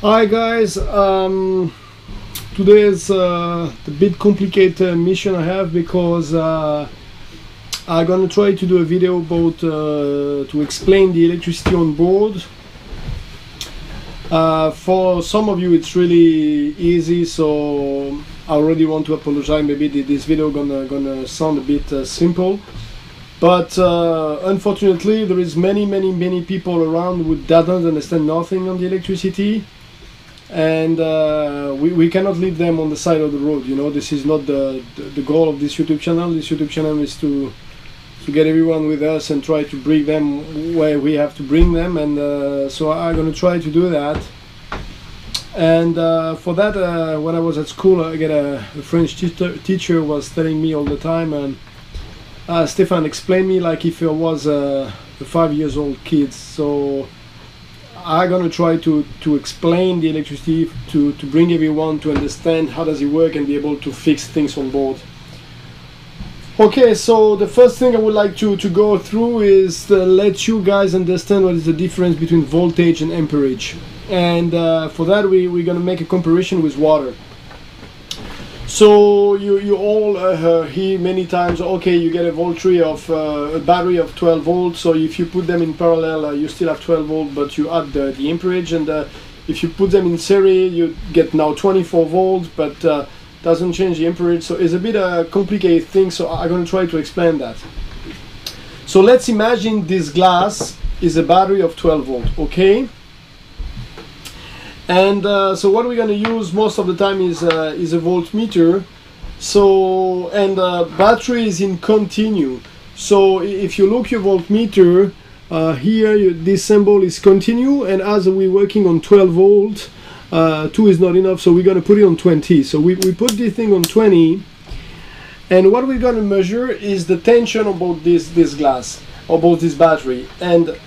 Hi guys, today is a bit complicated mission I have because I'm gonna try to do a video about to explain the electricity on board. For some of you it's really easy, so I already want to apologize. Maybe this video gonna sound a bit simple, but unfortunately there is many people around who doesn't understand nothing on the electricity, and we cannot leave them on the side of the road. You know, this is not the goal of this YouTube channel. This YouTube channel is to get everyone with us and try to bring them where we have to bring them, and so I'm going to try to do that. And for that, when I was at school, I get a French teacher was telling me all the time, and Stefan, explain me like if I was a 5 years old kid. So I'm gonna try to explain the electricity to bring everyone to understand how does it work and be able to fix things on board. Okay, so the first thing I would like to go through is to let you guys understand what is the difference between voltage and amperage. And for that we're gonna make a comparison with water. So you all hear many times, okay, you get a voltage of a battery of 12 volts, so if you put them in parallel you still have 12 volts, but you add the amperage, and if you put them in series you get now 24 volts, but doesn't change the amperage. So it's a bit a complicated thing, so I'm going to try to explain that. So let's imagine this glass is a battery of 12 volts, okay? And so what we're going to use most of the time is a voltmeter. So, and battery is in continue. So if you look your voltmeter here, this symbol is continue, and as we're working on 12 volts, 2 is not enough, so we're going to put it on 20. So we put this thing on 20, and what we're going to measure is the tension about this glass, about this battery. And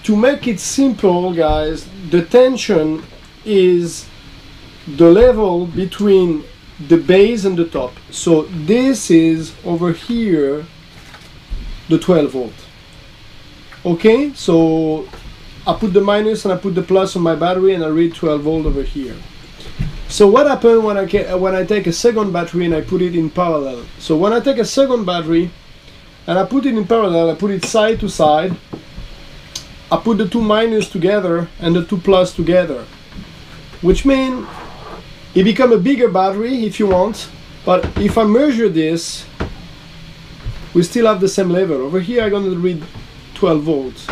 to make it simple, guys, the tension is the level between the base and the top. So this is over here the 12 volt. Okay, so I put the minus and I put the plus on my battery, and I read 12 volt over here. So what happens when I take a second battery and I put it in parallel? So when I take a second battery and I put it in parallel, I put it side to side, I put the two minus together and the two plus together, which means it becomes a bigger battery if you want. But if I measure this, we still have the same level. Over here I'm going to read 12 volts.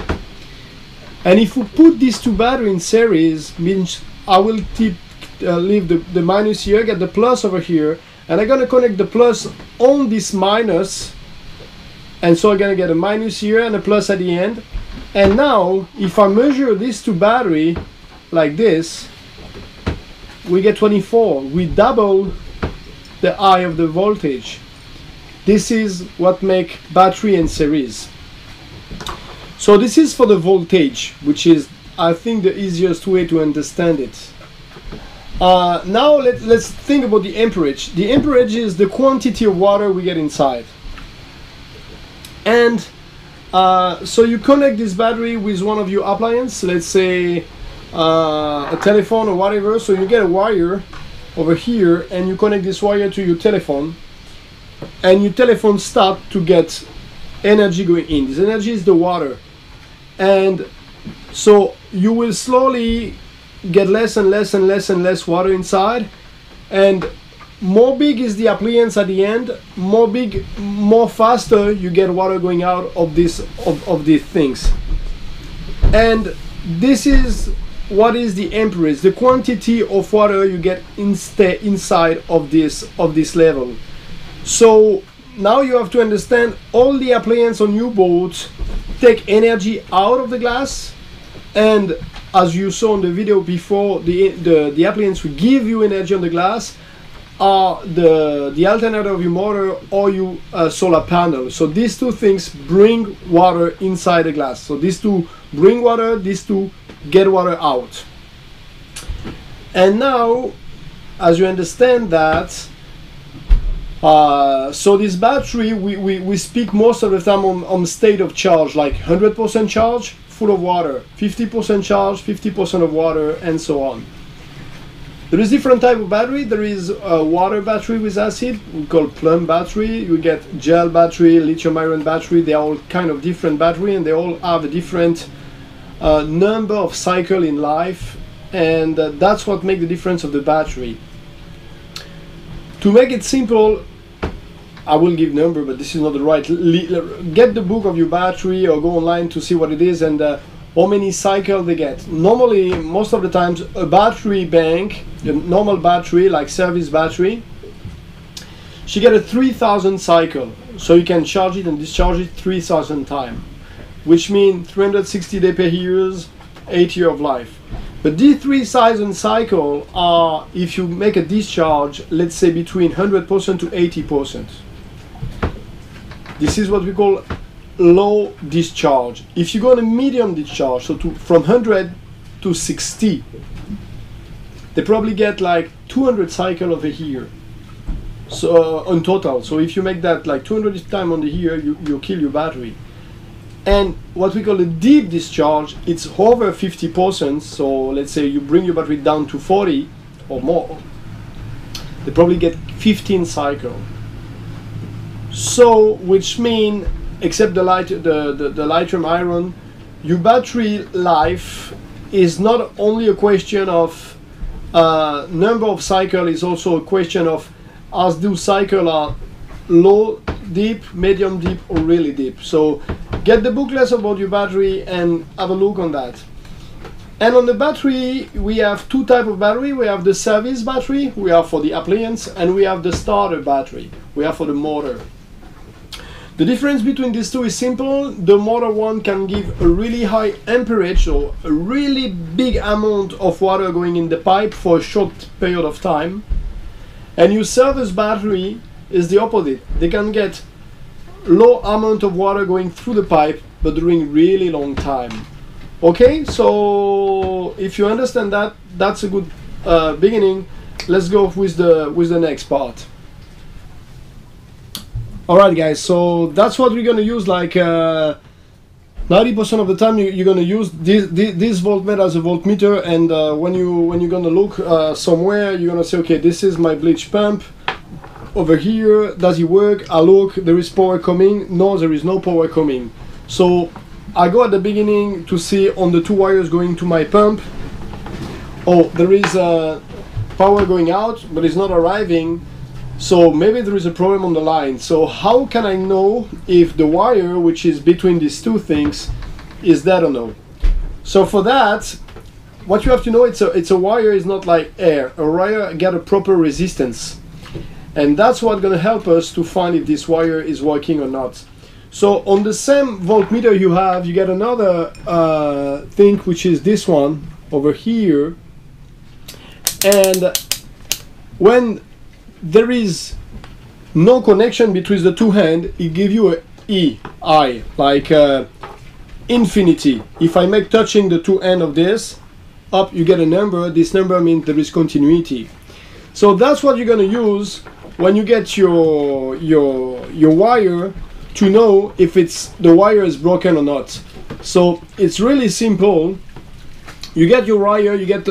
And if we put these two batteries in series, means I will leave the minus here, get the plus over here, and I'm going to connect the plus on this minus, and so I'm going to get a minus here and a plus at the end. And now if I measure these two batteries like this, we get 24. We double the high of the voltage. This is what make battery in series. So this is for the voltage, which is, I think, the easiest way to understand it. Now let's think about the amperage. The amperage is the quantity of water we get inside. And so you connect this battery with one of your appliances, let's say a telephone or whatever. So you get a wire over here and you connect this wire to your telephone, and your telephone start to get energy going in. This energy is the water, and so you will slowly get less and less and less and less water inside, and more big is the appliance at the end, more faster you get water going out of these things. And this is what is the amperage, the quantity of water you get inside of this level. So now you have to understand all the appliances on your boat take energy out of the glass, and as you saw in the video before, the appliances will give you energy on the glass are the alternative of your motor or your solar panel. So these two things bring water inside the glass. So these two bring water, these two get water out. And now, as you understand that, so this battery, we speak most of the time on state of charge, like 100% charge, full of water, 50% charge, 50% of water, and so on. There is different type of battery. There is a water battery with acid, we call plum battery. You get gel battery, lithium ion battery. They are all kind of different battery, and they all have a different number of cycle in life, and that's what makes the difference of the battery. To make it simple, I will give number, but this is not the right. Get the book of your battery or go online to see what it is and how many cycles they get. Normally, most of the times, a battery bank, a normal battery like service battery, she get a 3000 cycle, so you can charge it and discharge it 3000 times, which means 360 days per year, 8 years of life. But these 3000 cycles are, if you make a discharge, let's say between 100% to 80%. This is what we call low discharge. If you go on a medium discharge, so from 100 to 60, they probably get like 200 cycles of a year. So on total. So if you make that like 200 times on the year, you kill your battery. And what we call a deep discharge, it's over 50%. So let's say you bring your battery down to 40 or more, they probably get 15 cycles. So which mean, except the lithium iron, your battery life is not only a question of number of cycles, it's also a question of as those cycles are low, deep, medium deep, or really deep. So get the booklet about your battery and have a look on that. And on the battery, we have two types of battery. We have the service battery, we have for the appliance, and we have the starter battery, we have for the motor. The difference between these two is simple. The motor one can give a really high amperage, so a really big amount of water going in the pipe for a short period of time. And your service battery is the opposite. They can get low amount of water going through the pipe, but during really long time. Okay, so if you understand that, that's a good beginning. Let's go with the next part. Alright guys, so that's what we're gonna use. Like 90% of the time you're gonna use this voltmeter as a voltmeter, and when you're gonna look somewhere, you're gonna say, okay, this is my bleach pump over here, does it work? I look, there is power coming. No, there is no power coming. So I go at the beginning to see on the two wires going to my pump, oh, there is power going out, but it's not arriving. So maybe there is a problem on the line. So how can I know if the wire which is between these two things is dead or no? So for that, what you have to know, it's a wire is not like air. A wire get a proper resistance, and that's what's going to help us to find if this wire is working or not. So on the same voltmeter you get another thing, which is this one over here, and when there is no connection between the two ends, it gives you a I, like infinity. If I make touching the two ends of this up, you get a number. This number means there is continuity. So that's what you're going to use when you get your wire to know if the wire is broken or not. So it's really simple. You get your wire, you get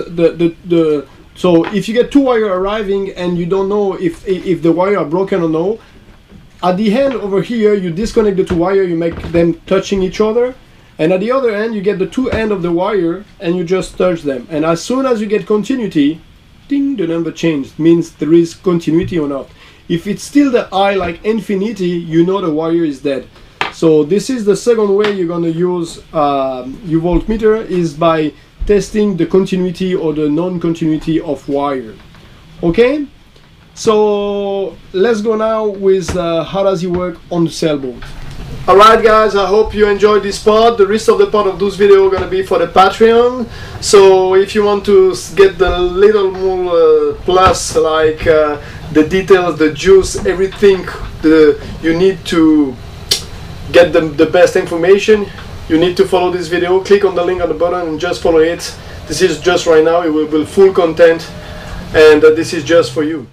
so if you get two wires arriving and you don't know if the wire are broken or no, at the end over here you disconnect the two wires, you make them touching each other, and at the other end you get the two ends of the wire and you just touch them, and as soon as you get continuity, ding, the number changed, means there is continuity or not. If it's still the I, like infinity, you know the wire is dead. So this is the second way you're going to use your voltmeter, is by testing the continuity or the non-continuity of wire. Okay, so let's go now with how does it work on the sailboat. Alright guys, I hope you enjoyed this part. The rest of the part of this video are going to be for the Patreon. So if you want to get the little more plus, like the details, the juice, everything you need to get the best information, you need to follow this video. Click on the link on the button and just follow it. This is just right now, it will be full content, and this is just for you.